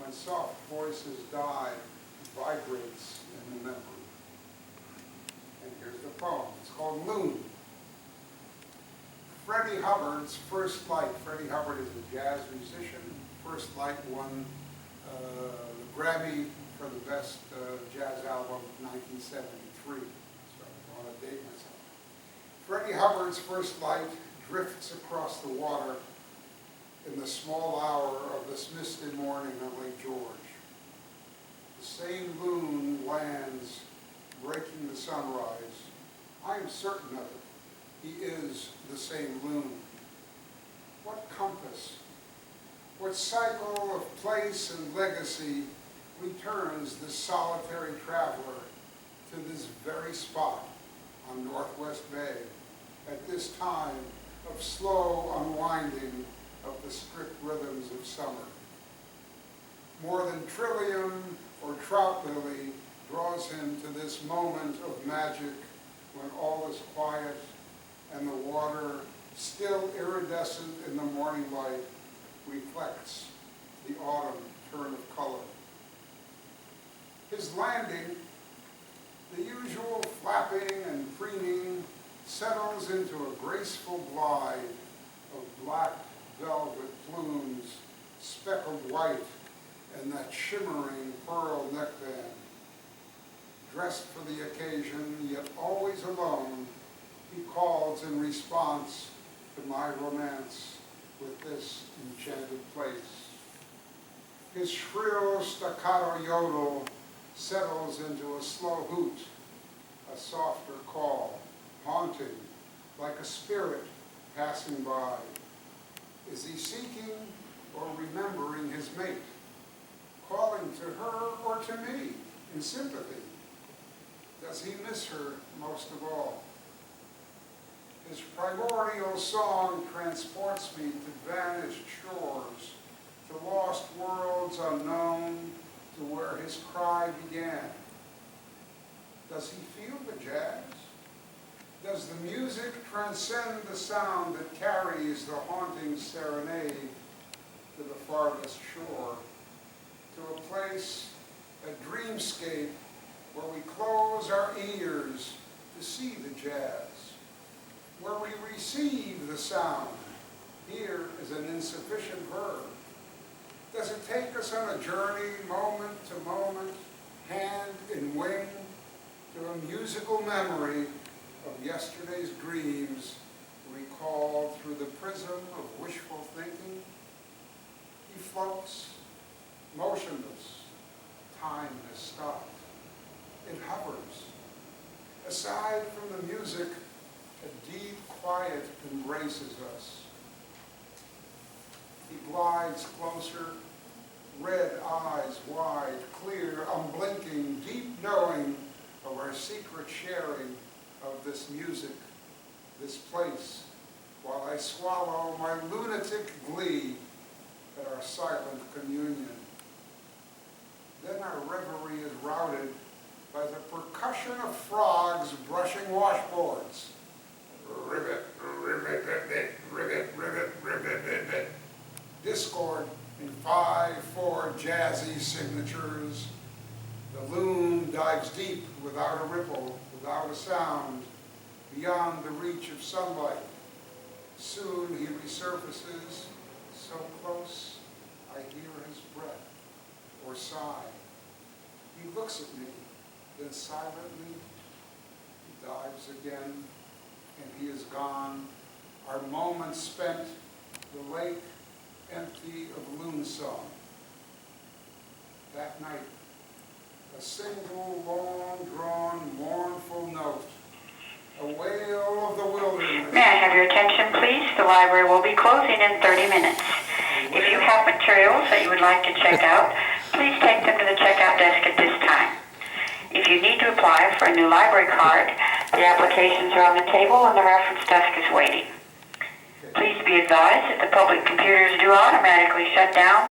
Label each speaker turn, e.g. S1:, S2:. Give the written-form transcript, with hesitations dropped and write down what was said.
S1: when soft voices die, vibrates in the memory. And here's the poem. It's called Moon. Freddie Hubbard's First Light. Freddie Hubbard is a jazz musician. First Light won the Grammy for the best jazz album in 1973. So I want to date myself. Freddie Hubbard's First Light drifts across the water in the small hour of this misty morning on Lake George. The same moon lands, breaking the sunrise. I am certain of it. He is the same moon. What compass, what cycle of place and legacy returns this solitary traveler to this very spot on Northwest Bay at this time of slow unwinding of the strict rhythms of summer? More than Trillium or Trout Lily draws him to this moment of magic when all is quiet and the water, still iridescent in the morning light, reflects the autumn turn of color. His landing, the usual flapping and preening, settles into a graceful glide of black velvet plumes, speckled white, and that shimmering pearl neckband. Dressed for the occasion, yet always alone, he calls in response to my romance with this enchanted place. His shrill staccato yodel settles into a slow hoot, a softer call, haunting, like a spirit passing by. Is he seeking or remembering his mate, calling to her or to me in sympathy? Does he miss her most of all? His primordial song transports me to vanished shores, to lost worlds unknown, to where his cry began. Does he feel the jazz? Does the music transcend the sound that carries the haunting serenade to the farthest shore, to a place, a dreamscape, where we close our ears to see the jazz, where we receive the sound? Here is an insufficient verb. Does it take us on a journey, moment to moment, hand in wing, to a musical memory of yesterday's dreams recalled through the prism of wishful thinking? He floats, motionless. Time has stopped. It hovers. Aside from the music, a deep quiet embraces us. He glides closer, red eyes wide, clear, unblinking, deep knowing of our secret sharing of this music, this place, while I swallow my lunatic glee at our silent communion. Then our reverie is routed by the percussion of frogs brushing washboards. Ribbit, ribbit, ribbit, ribbit, ribbit, ribbit, ribbit. Discord in 5/4 jazzy signatures. The loon dives deep without a ripple, without a sound, beyond the reach of sunlight. Soon he resurfaces, so close I hear his breath or sigh. He looks at me, then silently he dives again, and he is gone. Our moments spent, the lake empty of loon song. That night, a single long-drawn, mournful note, a wail of the wilderness.
S2: May I have your attention, please? The library will be closing in 30 minutes. If you have materials that you would like to check out, please take them to the checkout desk at this time. If you need to apply for a new library card, the applications are on the table and the reference desk is waiting. Please be advised that the public computers do automatically shut down